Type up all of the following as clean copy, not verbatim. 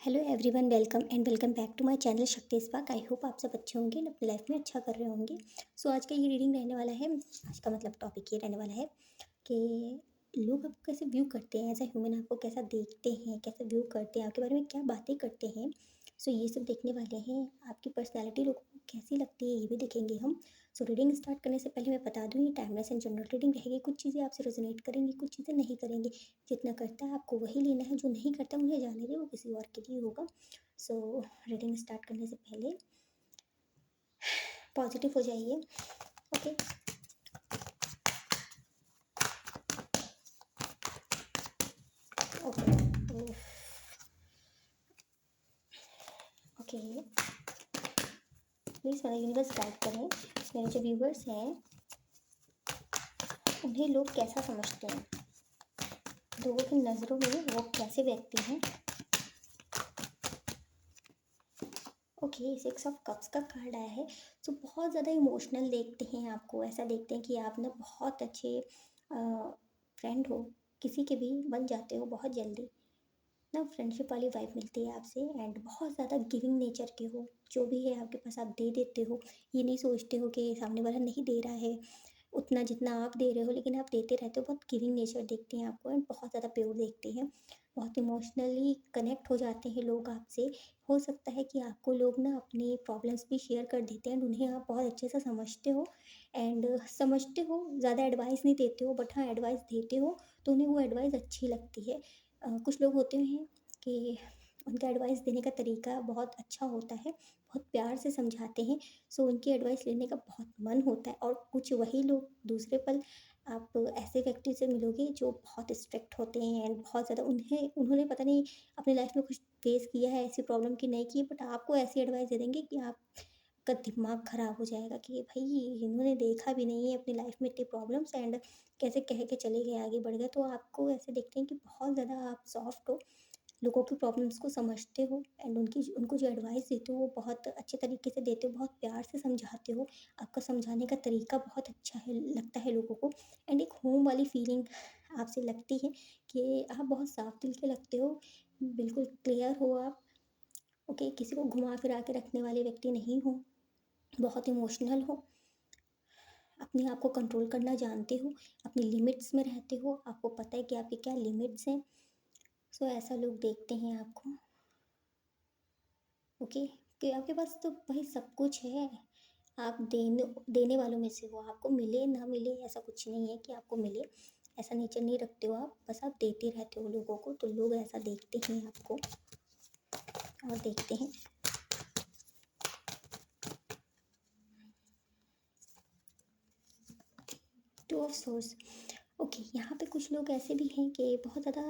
Hello everyone, welcome back to my channel Shakti Spark. I hope आप सब अच्छे होंगे और अपनी लाइफ में अच्छा कर रहे होंगे। सो आज का ये रीडिंग रहने वाला है। आज का मतलब टॉपिक ये रहने वाला है कि लोग आपको कैसे व्यू करते हैं, एज अ ह्यूमन आपको कैसा देखते हैं, कैसे व्यू करते हैं, आपके बारे में क्या बातें करते हैं। सो ये सब देखने वाले हैं। आपकी पर्सनैलिटी लोगों को कैसी लगती है ये भी देखेंगे हम। सो रीडिंग स्टार्ट करने से पहले मैं बता दूँ, ये टाइमलेस एंड जनरल रीडिंग रहेगी। कुछ चीज़ें आपसे रेजोनेट करेंगी, कुछ चीज़ें नहीं करेंगी। जितना करता है आपको वही लेना है, जो नहीं करता उन्हें जाने दें, वो किसी और के लिए होगा। सो रीडिंग स्टार्ट करने से पहले पॉजिटिव हो जाइए। Okay, okay, okay. प्लीज़ मेरा यूनिवर्स गाइड करें। मेरे जो व्यूवर्स हैं उन्हें लोग कैसा समझते हैं, लोगों की नज़रों में वो कैसे व्यक्ति हैं। ओके, सिक्स ऑफ कप्स का कार्ड आया है। सो बहुत ज़्यादा इमोशनल देखते हैं आपको, ऐसा देखते हैं कि आप ना बहुत अच्छे फ्रेंड हो, किसी के भी बन जाते हो बहुत जल्दी ना। फ्रेंडशिप वाली वाइब मिलती है आपसे एंड बहुत ज़्यादा गिविंग नेचर के हो। जो भी है आपके पास आप दे देते हो। ये नहीं सोचते हो कि सामने वाला नहीं दे रहा है उतना जितना आप दे रहे हो, लेकिन आप देते रहते हो। बहुत गिविंग नेचर देखते हैं आपको एंड बहुत ज़्यादा प्योर देखते हैं। बहुत इमोशनली कनेक्ट हो जाते हैं लोग आपसे। हो सकता है कि आपको लोग ना अपनी प्रॉब्लम्स भी शेयर कर देते हैं एंड उन्हें आप बहुत अच्छे से समझते हो एंड समझते हो। ज़्यादा एडवाइस नहीं देते हो, बट हाँ एडवाइस देते हो तो उन्हें वो एडवाइस अच्छी लगती है। कुछ लोग होते हैं कि उनका एडवाइस देने का तरीका बहुत अच्छा होता है, बहुत प्यार से समझाते हैं। सो उनकी एडवाइस लेने का बहुत मन होता है। और कुछ वही लोग दूसरे पल आप ऐसे व्यक्ति से मिलोगे जो बहुत स्ट्रिक्ट होते हैं एंड बहुत ज़्यादा उन्होंने पता नहीं अपनी लाइफ में कुछ फेस किया है ऐसी प्रॉब्लम की नहीं की, बट आपको ऐसी एडवाइस दे देंगे कि आपका दिमाग ख़राब हो जाएगा कि भाई इन्होंने देखा भी नहीं है अपनी लाइफ में इतनी प्रॉब्लम्स एंड कैसे कह के चले गए, आगे बढ़ गए। तो आपको ऐसे देखते हैं कि बहुत ज़्यादा आप सॉफ्ट हो, लोगों की प्रॉब्लम्स को समझते हो एंड उनको जो एडवाइस देते हो वो बहुत अच्छे तरीके से देते हो, बहुत प्यार से समझाते हो। आपका समझाने का तरीका बहुत अच्छा है, लगता है लोगों को। एंड एक होम वाली फीलिंग आपसे लगती है कि आप बहुत साफ दिल के लगते हो, बिल्कुल क्लियर हो आप। ओके, किसी को घुमा फिरा के रखने वाले व्यक्ति नहीं हो, बहुत इमोशनल हो, अपने आप को कंट्रोल करना जानते हो, अपनी लिमिट्स में रहते हो, आपको पता है कि आपकी क्या लिमिट्स हैं। सो ऐसा लोग देखते हैं आपको। ओके, कि आपके पास तो भाई सब कुछ है। आप देने देने वालों में से हो, आपको मिले ना मिले ऐसा कुछ नहीं है कि आपको मिले। ऐसा नेचर नहीं रखते हो आप, बस आप देते रहते हो लोगों को, तो लोग ऐसा देखते हैं आपको और देखते हैं। Two of source. ओके, यहाँ पे कुछ लोग ऐसे भी हैं कि बहुत ज़्यादा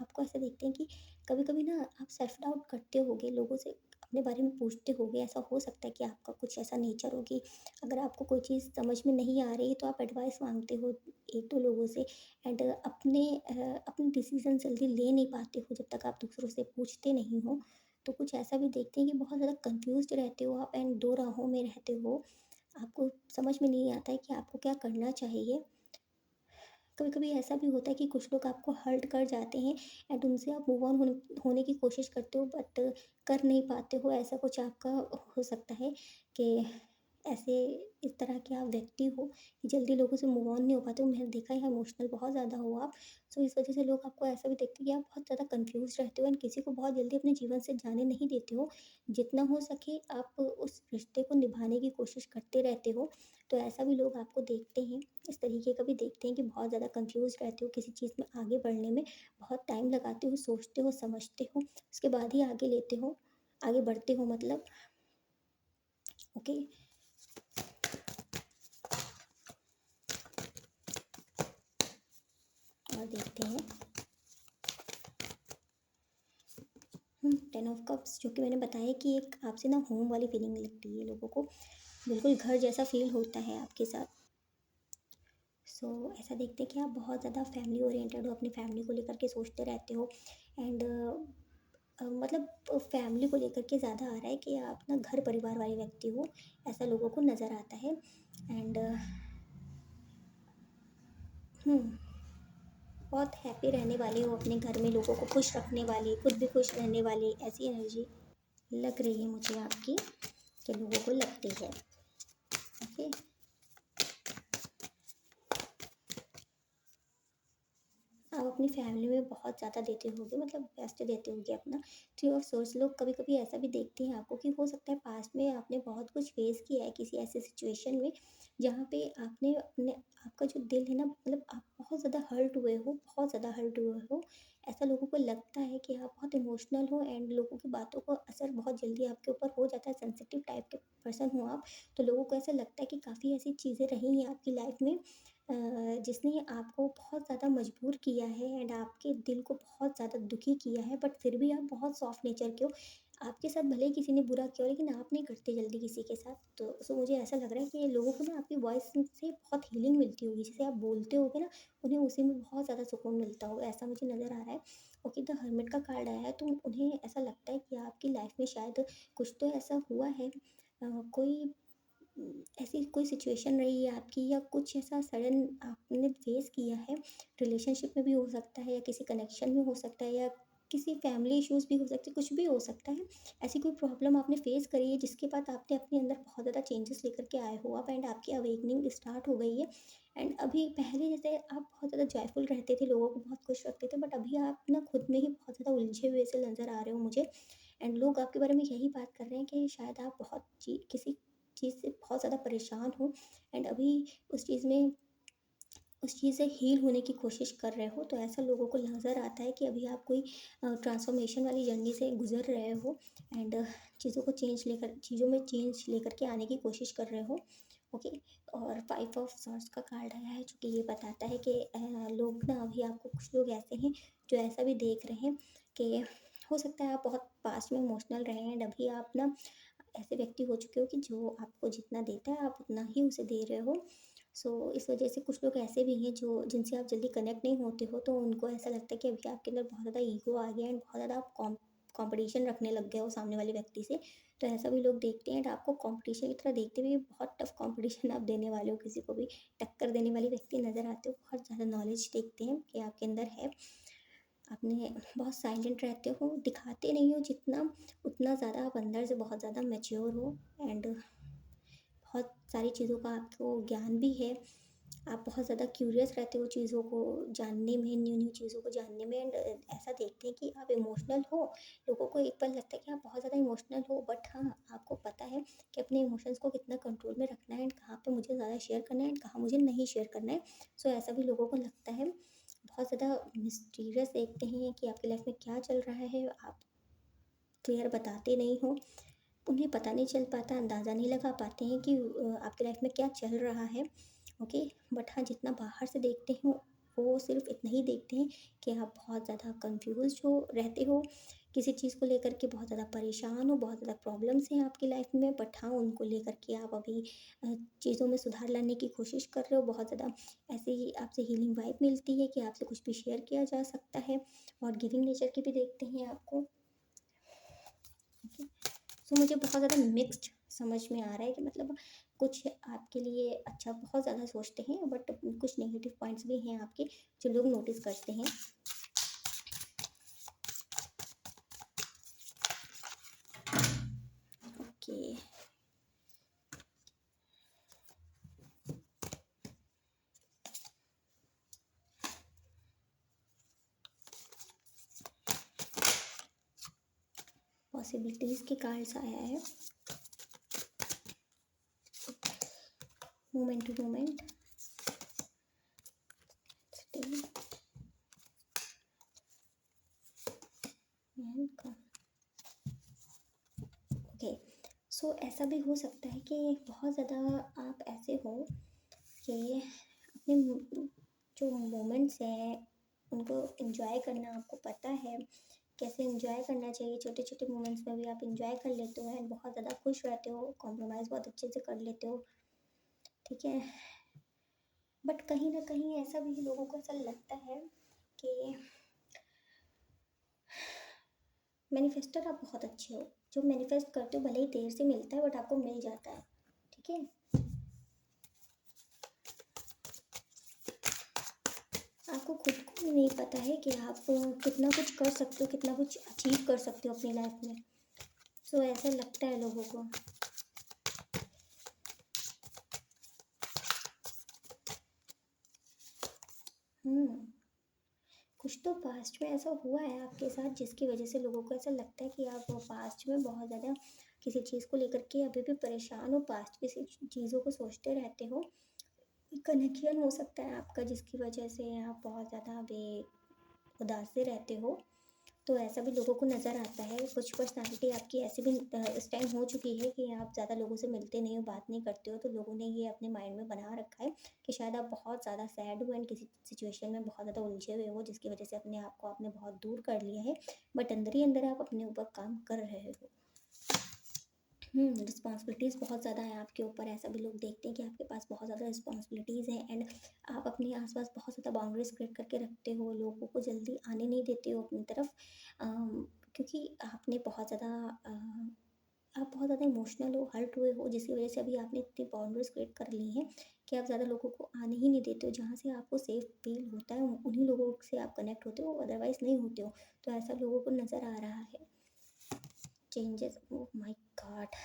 आपको ऐसे देखते हैं कि कभी कभी ना आप सेल्फ डाउट करते होगे, लोगों से अपने बारे में पूछते होगे। ऐसा हो सकता है कि आपका कुछ ऐसा नेचर हो कि अगर आपको कोई चीज़ समझ में नहीं आ रही तो आप एडवाइस मांगते हो एक दो लोगों से एंड अपने डिसीजन जल्दी ले नहीं पाते हो जब तक आप दूसरों से पूछते नहीं हो। तो कुछ ऐसा भी देखते हैं कि बहुत ज़्यादा कंफ्यूज रहते हो आप एंड दो राहों में रहते हो। आपको समझ में नहीं आता है कि आपको क्या करना चाहिए। कभी कभी ऐसा भी होता है कि कुछ लोग आपको हर्ट कर जाते हैं एंड उनसे आप मूव ऑन होने की कोशिश करते हो, बट कर नहीं पाते हो। ऐसा कुछ आपका हो सकता है कि ऐसे इस तरह के आप व्यक्ति हो कि जल्दी लोगों से मूव ऑन नहीं हो पाते हो। मैंने देखा है इमोशनल बहुत ज़्यादा हो आप। सो इस वजह से लोग आपको ऐसा भी देखते हैं कि आप बहुत ज़्यादा कंफ्यूज रहते हो एंड किसी को बहुत जल्दी अपने जीवन से जाने नहीं देते हो। जितना हो सके आप उस रिश्ते को निभाने की कोशिश करते रहते हो। तो ऐसा भी लोग आपको देखते हैं, इस तरीके का भी देखते हैं कि बहुत ज़्यादा कंफ्यूज रहते हो किसी चीज़ में आगे बढ़ने में। बहुत टाइम लगाते हो, सोचते हो, समझते हो, उसके बाद ही आगे लेते हो, आगे बढ़ते हो मतलब। ओके, और देखते हैं 10 ऑफ कप्स, जो कि मैंने बताया कि एक आपसे ना होम वाली फीलिंग लगती है लोगों को, बिल्कुल घर जैसा फील होता है आपके साथ। ऐसा देखते हैं कि आप बहुत ज़्यादा फैमिली ओरिएंटेड हो, अपनी फैमिली को लेकर के सोचते रहते हो एंड मतलब फैमिली को लेकर के ज़्यादा आ रहा है कि आप ना घर परिवार वाले व्यक्ति हो, ऐसा लोगों को नज़र आता है। एंड बहुत हैप्पी रहने वाले हो अपने घर में, लोगों को खुश रखने वाले, खुद भी खुश रहने वाले, ऐसी एनर्जी लग रही है मुझे आपकी, कि लोगों को लगती है। ओके, आप अपनी फैमिली में बहुत ज़्यादा देते होगे, मतलब बेस्ट देते होगे अपना। थ्री ऑफ सोर्स, लोग कभी कभी ऐसा भी देखते हैं आपको कि हो सकता है पास्ट में आपने बहुत कुछ फेस किया है किसी ऐसे सिचुएशन में जहाँ पे आपने अपने, आपका जो दिल है ना, मतलब आप बहुत ज़्यादा हर्ट हुए हो, बहुत ज़्यादा हर्ट हुए हो। ऐसा लोगों को लगता है कि आप बहुत इमोशनल हो एंड लोगों की बातों का असर बहुत जल्दी आपके ऊपर हो जाता है, सेंसिटिव टाइप के पर्सन हो आप। तो लोगों को ऐसा लगता है कि काफ़ी ऐसी चीज़ें रही हैं आपकी लाइफ में जिसने आपको बहुत ज़्यादा मजबूर किया है एंड आपके दिल को बहुत ज़्यादा दुखी किया है, बट फिर भी आप बहुत सॉफ्ट नेचर के हो। आपके साथ भले ही किसी ने बुरा किया हो, लेकिन आप नहीं करते जल्दी किसी के साथ। तो सो मुझे ऐसा लग रहा है कि लोगों को ना आपकी वॉइस से बहुत हीलिंग मिलती होगी, जैसे आप बोलते होगे ना, उन्हें उसी में बहुत ज़्यादा सुकून मिलता होगा, ऐसा मुझे नज़र आ रहा है। ओके, द हर्मिट का कार्ड आया है, तो उन्हें ऐसा लगता है कि आपकी लाइफ में शायद कुछ तो ऐसा हुआ है, कोई ऐसी कोई सिचुएशन रही है आपकी, या कुछ ऐसा सडन आपने फेस किया है, रिलेशनशिप में भी हो सकता है, या किसी कनेक्शन में हो सकता है, या किसी फैमिली इश्यूज भी हो सकते हैं, कुछ भी हो सकता है। ऐसी कोई प्रॉब्लम आपने फेस करी है जिसके बाद आपने अपने अंदर बहुत ज़्यादा चेंजेस लेकर के आए हो आप, एंड आपकी अवेकनिंग स्टार्ट हो गई है। एंड अभी पहले जैसे आप बहुत ज़्यादा जॉयफुल रहते थे, लोगों को बहुत खुश रखते थे, बट अभी आप ना खुद में ही बहुत ज़्यादा उलझे हुए से नज़र आ रहे हो मुझे। एंड लोग आपके बारे में यही बात कर रहे हैं कि शायद आप बहुत किसी चीज़ से बहुत ज़्यादा परेशान हो एंड अभी उस चीज़ में, उस चीज़ से हील होने की कोशिश कर रहे हो। तो ऐसा लोगों को नज़र आता है कि अभी आप कोई ट्रांसफॉर्मेशन वाली जर्नी से गुजर रहे हो एंड चीज़ों में चेंज लेकर के आने की कोशिश कर रहे हो। ओके, और फाइव ऑफ सॉर्ड्स का कार्ड आया है जो कि ये बताता है कि लोग ना, अभी आपको कुछ लोग ऐसे हैं जो ऐसा भी देख रहे हैं कि हो सकता है आप बहुत पास्ट में इमोशनल रहे हैं एंड अभी आप ना ऐसे व्यक्ति हो चुके हो कि जो आपको जितना देता है आप उतना ही उसे दे रहे हो। सो इस वजह से कुछ लोग ऐसे भी हैं जो जिनसे आप जल्दी कनेक्ट नहीं होते हो, तो उनको ऐसा लगता है कि अभी आपके अंदर बहुत ज़्यादा ईगो आ गया एंड बहुत ज़्यादा आप कंपटीशन रखने लग गए हो सामने वाले व्यक्ति से। तो ऐसा भी लोग देखते हैं एंड आपको कंपटीशन की तरह देखते हुए बहुत टफ कंपटीशन आप देने वाले हो, किसी को भी टक्कर देने वाले व्यक्ति नज़र आते हो, बहुत ज़्यादा नॉलेज देखते हैं कि आपके अंदर है। आपने बहुत साइलेंट रहते हो, दिखाते नहीं हो जितना, उतना ज़्यादा आप अंदर से बहुत ज़्यादा मैच्योर हो एंड बहुत सारी चीज़ों का आपको ज्ञान भी है। आप बहुत ज़्यादा क्यूरियस रहते हो चीज़ों को जानने में, न्यू न्यू चीज़ों को जानने में एंड ऐसा देखते हैं कि आप इमोशनल हो। लोगों को एक पल लगता है कि आप बहुत ज़्यादा इमोशनल हो, बट हाँ, आपको पता है कि अपने इमोशंस को कितना कंट्रोल में रखना है एंड कहाँ पे मुझे ज़्यादा शेयर करना है एंड कहाँ मुझे नहीं शेयर करना है। सो ऐसा भी लोगों को लगता है। बहुत ज़्यादा मिस्टीरियस देखते हैं कि आपकी लाइफ में क्या चल रहा है, आप क्लियर बताते नहीं हो, उन्हें पता नहीं चल पाता, अंदाज़ा नहीं लगा पाते हैं कि आपकी लाइफ में क्या चल रहा है। ओके, बट हाँ, जितना बाहर से देखते हो वो सिर्फ इतना ही देखते हैं कि आप बहुत ज़्यादा कंफ्यूज हो रहते हो, किसी चीज़ को लेकर के बहुत ज़्यादा परेशान हो, बहुत ज़्यादा प्रॉब्लम्स हैं आपकी लाइफ में, बट हाँ, उनको लेकर के आप अभी चीज़ों में सुधार लाने की कोशिश कर रहे हो। बहुत ज़्यादा ऐसे ही आपसे हीलिंग वाइब मिलती है कि आपसे कुछ भी शेयर किया जा सकता है, और गिविंग नेचर की भी देखते हैं आपको। सो मुझे बहुत ज़्यादा मिक्स्ड समझ में आ रहा है कि मतलब कुछ आपके लिए अच्छा बहुत ज़्यादा सोचते हैं, बट कुछ नेगेटिव पॉइंट्स भी हैं आपके जो लोग नोटिस करते हैं। ओके, पॉसिबिलिटीज़ के कार्ड्स आया है, मोमेंट टू मोमेंट, ओके। सो ऐसा भी हो सकता है कि बहुत ज़्यादा आप ऐसे हो कि अपने जो मोमेंट्स हैं उनको एंजॉय करना आपको पता है, कैसे एंजॉय करना चाहिए। छोटे छोटे मोमेंट्स में भी आप एंजॉय कर लेते हो एंड बहुत ज़्यादा खुश रहते हो, कॉम्प्रोमाइज़ बहुत अच्छे से कर लेते हो, ठीक है। बट कहीं ना कहीं ऐसा भी लोगों को ऐसा लगता है कि मैनिफेस्टर आप बहुत अच्छे हो, जो मैनिफेस्ट करते हो भले ही देर से मिलता है बट आपको मिल जाता है, ठीक है। आपको आपको खुद को भी नहीं पता है कि आप कितना कुछ कर सकते हो, कितना कुछ अचीव कर सकते हो अपनी लाइफ में। सो ऐसा लगता है लोगों को। हुँ। कुछ तो पास्ट में ऐसा हुआ है आपके साथ जिसकी वजह से लोगों को ऐसा लगता है कि आप पास्ट में बहुत ज़्यादा किसी चीज़ को लेकर के अभी भी परेशान हो, पास्ट की चीज़ों को सोचते रहते हो। कनेक्शन हो सकता है आपका जिसकी वजह से आप बहुत ज़्यादा अभी उदास से रहते हो। तो ऐसा भी लोगों को नज़र आता है। कुछ पर्सनैलिटी आपकी ऐसी भी इस टाइम हो चुकी है कि आप ज़्यादा लोगों से मिलते नहीं हो, बात नहीं करते हो, तो लोगों ने ये अपने माइंड में बना रखा है कि शायद आप बहुत ज़्यादा सैड हो एंड किसी सिचुएशन में बहुत ज़्यादा उलझे हुए हो, जिसकी वजह से अपने आप को आपने बहुत दूर कर लिया है। बट अंदर ही अंदर आप अपने ऊपर काम कर रहे हो। रिस्पॉन्सिबिलिटीज़ बहुत ज़्यादा है आपके ऊपर। ऐसा भी लोग देखते हैं कि आपके पास बहुत ज़्यादा रिस्पॉन्सिबिलिटीज़ हैं एंड आप अपने आसपास बहुत ज़्यादा बाउंड्रीज क्रिएट करके रखते हो, लोगों को जल्दी आने नहीं देते हो अपनी तरफ। क्योंकि आपने बहुत ज़्यादा आप बहुत ज़्यादा इमोशनल हो, हर्ट हुए हो, जिसकी वजह से अभी आपने इतनी बाउंड्रीज क्रिएट कर ली हैं कि आप ज़्यादा लोगों को आने ही नहीं देते हो। जहाँ से आपको सेफ फील होता है उन्हीं लोगों से आप कनेक्ट होते हो, अदरवाइज़ नहीं होते हो। तो ऐसा लोगों को नज़र आ रहा है। Changes, oh my God!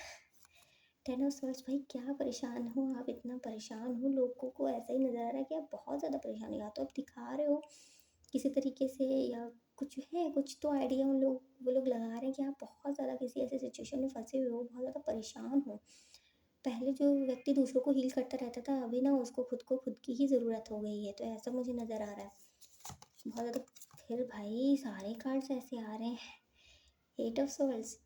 10 of swords, भाई क्या परेशान हो आप, इतना परेशान हो, लोगों को ऐसा ही नज़र आ रहा है कि आप बहुत ज़्यादा परेशान हो। या तो आप दिखा रहे हो किसी तरीके से, या कुछ है, कुछ तो आइडिया वो लोग लगा रहे हैं कि आप बहुत ज़्यादा किसी ऐसे सिचुएशन में फंसे हुए हो, बहुत ज़्यादा परेशान हो। पहले जो व्यक्ति दूसरों को हील करता रहता था, अभी ना उसको खुद को खुद की ही ज़रूरत हो गई है, तो ऐसा मुझे नज़र आ रहा है बहुत ज़्यादा। फिर भाई सारे कार्ड्स ऐसे आ रहे हैं। 8 ऑफ सोर्ड्स,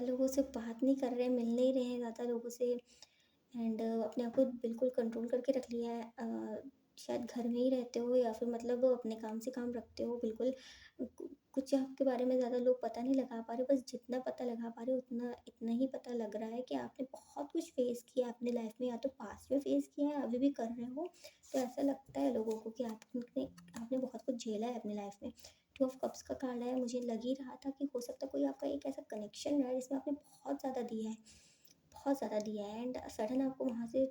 लोगों से बात नहीं कर रहे, मिल नहीं रहे हैं ज़्यादा लोगों से एंड अपने आप को बिल्कुल कंट्रोल करके रख लिया है। शायद घर में ही रहते हो या फिर मतलब अपने काम से काम रखते हो बिल्कुल। कुछ आपके बारे में ज़्यादा लोग पता नहीं लगा पा रहे, बस जितना पता लगा पा रहे उतना इतना ही पता लग रहा है कि आपने बहुत कुछ फेस किया है अपने लाइफ में, या तो पास्ट में फेस किया है, अभी भी कर रहे हो। तो ऐसा लगता है लोगों को कि आपने आपने बहुत कुछ झेला है अपनी लाइफ में। टू ऑफ कप्स का कार्ड है, मुझे लग ही रहा था कि हो सकता है कोई आपका एक ऐसा कनेक्शन रहा है जिसमें आपने बहुत ज़्यादा दिया है, बहुत ज़्यादा दिया है एंड सडन आपको वहाँ से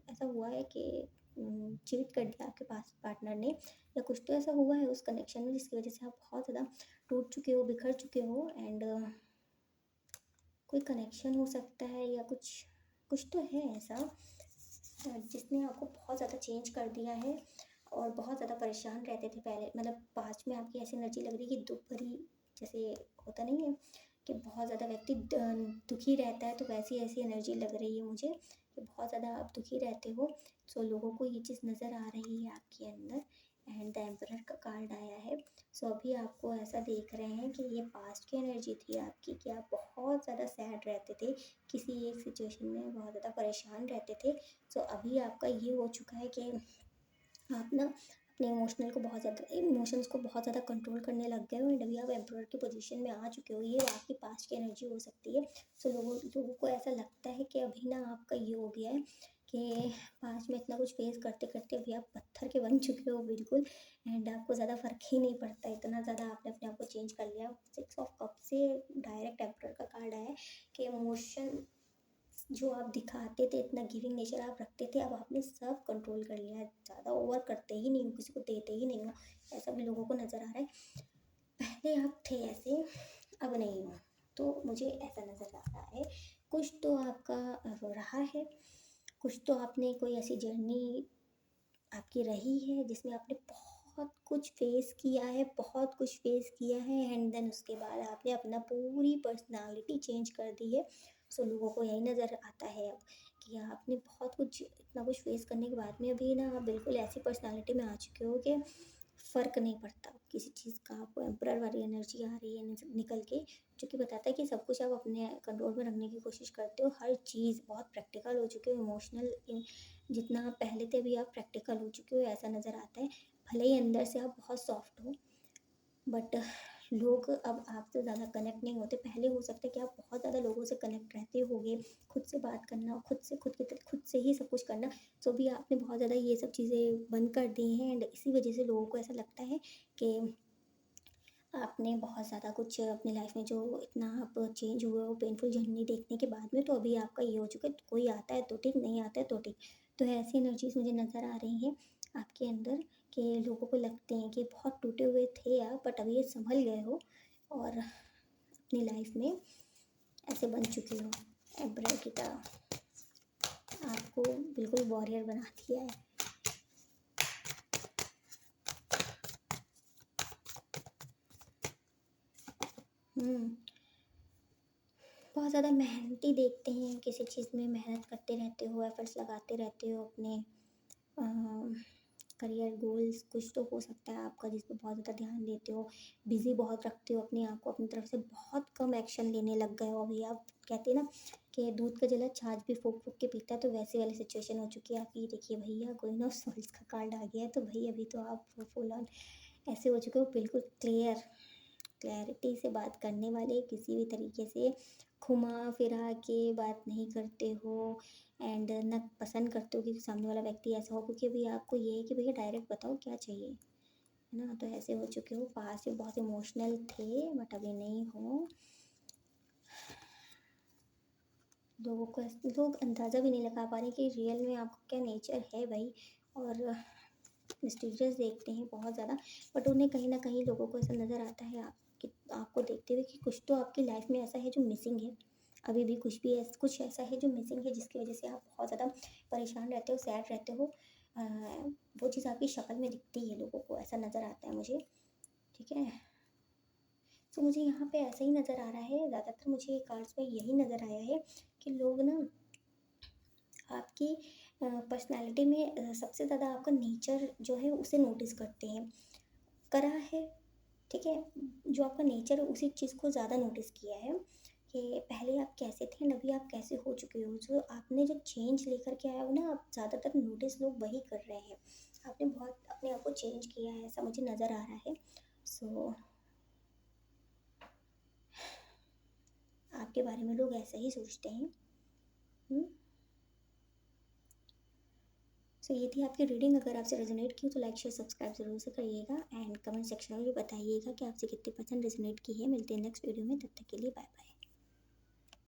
ऐसा हुआ है कि चीट कर दिया आपके पास पार्टनर ने, या कुछ तो ऐसा हुआ है उस कनेक्शन में जिसकी वजह से आप बहुत ज़्यादा टूट चुके हो, बिखर चुके हो एंड कोई कनेक्शन हो सकता है या कुछ कुछ तो है ऐसा जिसने आपको बहुत ज़्यादा चेंज कर दिया है। और बहुत ज़्यादा परेशान रहते थे पहले, मतलब पास्ट में आपकी ऐसी एनर्जी लग रही है कि दुख भरी, जैसे होता नहीं है कि बहुत ज़्यादा व्यक्ति दुखी रहता है, तो वैसी ऐसी एनर्जी लग रही है मुझे कि बहुत ज़्यादा आप दुखी रहते हो। सो लोगों को ये चीज़ नज़र आ रही है आपके अंदर एंड द एम्परर का कार्ड आया है। सो अभी आपको ऐसा देख रहे हैं कि ये पास्ट की एनर्जी थी आपकी, कि आप बहुत ज़्यादा सैड रहते थे, किसी एक सिचुएशन में बहुत ज़्यादा परेशान रहते थे। सो अभी आपका ये हो चुका है कि आप ना अपने इमोशंस को बहुत ज़्यादा कंट्रोल करने लग गए हो एंड अभी आप एम्परर की पोजीशन में आ चुके हो। ये आपकी पास्ट की एनर्जी हो सकती है। सो लोगों को ऐसा लगता है कि अभी ना आपका ये हो गया है कि पास्ट में इतना कुछ फेस करते करते अभी आप पत्थर के बन चुके हो बिल्कुल एंड आपको ज़्यादा फ़र्क ही नहीं पड़ता, इतना ज़्यादा आपने अपने आप को चेंज कर लिया। 6 ऑफ कप से डायरेक्ट एम्परर का कार्ड आया है कि इमोशन जो आप दिखाते थे, इतना गिविंग नेचर आप रखते थे, अब आपने सब कंट्रोल कर लिया है, ज़्यादा ओवर करते ही नहीं हो, किसी को देते ही नहीं हो, ऐसा भी लोगों को नज़र आ रहा है। पहले आप थे ऐसे, अब नहीं हो, तो मुझे ऐसा नज़र आ रहा है। कुछ तो आपका वो रहा है, कुछ तो आपने कोई ऐसी जर्नी आपकी रही है जिसमें आपने बहुत कुछ फेस किया है, बहुत कुछ फेस किया है एंड देन उसके बाद आपने अपना पूरी पर्सनालिटी चेंज कर दी है। सो लोगों को यही नज़र आता है अब कि आपने बहुत कुछ इतना कुछ फेस करने के बाद में अभी ना आप बिल्कुल ऐसी पर्सनालिटी में आ चुके हो कि फ़र्क नहीं पड़ता किसी चीज़ का। आपको एम्परर वाली एनर्जी आ रही है निकल के, जो कि बताता है कि सब कुछ आप अपने कंट्रोल में रखने की कोशिश करते हो, हर चीज़ बहुत प्रैक्टिकल हो चुके हो, इमोशनल जितना आप पहले थे अभी आप प्रैक्टिकल हो चुके हो, ऐसा नज़र आता है। भले ही अंदर से आप बहुत सॉफ्ट हो बट लोग अब आपसे ज़्यादा कनेक्ट नहीं होते। पहले हो सकता है कि आप बहुत ज़्यादा लोगों से कनेक्ट रहते होगे, खुद से बात करना, खुद से ही सब कुछ करना। तो भी आपने बहुत ज़्यादा ये सब चीज़ें बंद कर दी हैं एंड इसी वजह से लोगों को ऐसा लगता है कि आपने बहुत ज़्यादा कुछ अपनी लाइफ में जो इतना आप चेंज हुए हो पेनफुल जर्नी देखने के बाद में, तो अभी आपका ये हो चुका है। तो कोई आता है तो ठीक, नहीं आता है तो ठीक। तो ऐसी एनर्जीज मुझे नज़र आ रही हैं आपके अंदर कि लोगों को लगते हैं कि बहुत टूटे हुए थे आप, बट अभी ये संभल गए हो और अपनी लाइफ में ऐसे बन चुके हो एम्परर की तरह। आपको बिल्कुल वॉरियर बना दिया है। हम्म बहुत ज़्यादा मेहनती देखते हैं, किसी चीज़ में मेहनत करते रहते हो, एफर्ट्स लगाते रहते हो अपने करियर गोल्स कुछ तो हो सकता है आपका जिस पे बहुत ज़्यादा ध्यान देते हो, बिज़ी बहुत रखते हो अपने आप को, अपनी तरफ से बहुत कम एक्शन लेने लग गए हो अभी आप। कहते हैं ना कि दूध का जला छाछ भी फूक फूक के पीता है, तो वैसे वाली सिचुएशन हो चुकी है आपकी। देखिए भैया, कोई ना सॉल्स का कार्ड आ गया है, तो भाई अभी तो आप फुल ऑन ऐसे हो चुके हो, बिल्कुल क्लैरिटी से बात करने वाले, किसी भी तरीके से घुमा फिरा के बात नहीं करते हो, एंड ना पसंद करते हो कि सामने वाला व्यक्ति ऐसा हो, क्योंकि अभी आपको ये है कि भैया डायरेक्ट बताओ क्या चाहिए, है ना। तो ऐसे हो चुके हो, पास से बहुत इमोशनल थे बट अभी नहीं हो। लोग अंदाज़ा भी नहीं लगा पा रहे कि रियल में आपका क्या नेचर है भाई, और मिस्टीरियस देखते हैं बहुत ज़्यादा, बट उन्हें कहीं ना कहीं लोगों को ऐसा नज़र आता है आपको देखते हुए कि कुछ तो आपकी लाइफ में ऐसा है जो मिसिंग है। अभी भी कुछ ऐसा है जो मिसिंग है, जिसकी वजह से आप बहुत ज़्यादा परेशान रहते हो, सैड रहते हो। अ, वो चीज़ आपकी शक्ल में दिखती है, लोगों को ऐसा नज़र आता है मुझे। ठीक है, तो मुझे यहाँ पे ऐसा ही नज़र आ रहा है, ज़्यादातर मुझे कार्ड्स में यही नज़र आया है कि लोग ना आपकी पर्सनैलिटी में सबसे ज़्यादा आपका नेचर जो है उसे नोटिस करते हैं, करा है। ठीक है, जो आपका नेचर है उसी चीज़ को ज़्यादा नोटिस किया है कि पहले आप कैसे थे एंड अभी आप कैसे हो चुके हो। जो आपने जो चेंज लेकर के आए हो ना, आप ज़्यादातर नोटिस लोग वही कर रहे हैं। आपने बहुत अपने आप को चेंज किया है, ऐसा मुझे नज़र आ रहा है। सो आपके बारे में लोग ऐसा ही सोचते हैं। हम्म सो ये थी आपकी रीडिंग। अगर आपसे रेजोनेट की तो लाइक शेयर सब्सक्राइब जरूर से करिएगा, एंड कमेंट सेक्शन में भी बताइएगा कि आपसे कितनी परसेंट रेजोनेट की है। मिलते हैं नेक्स्ट वीडियो में, तब तक के लिए बाय बाय।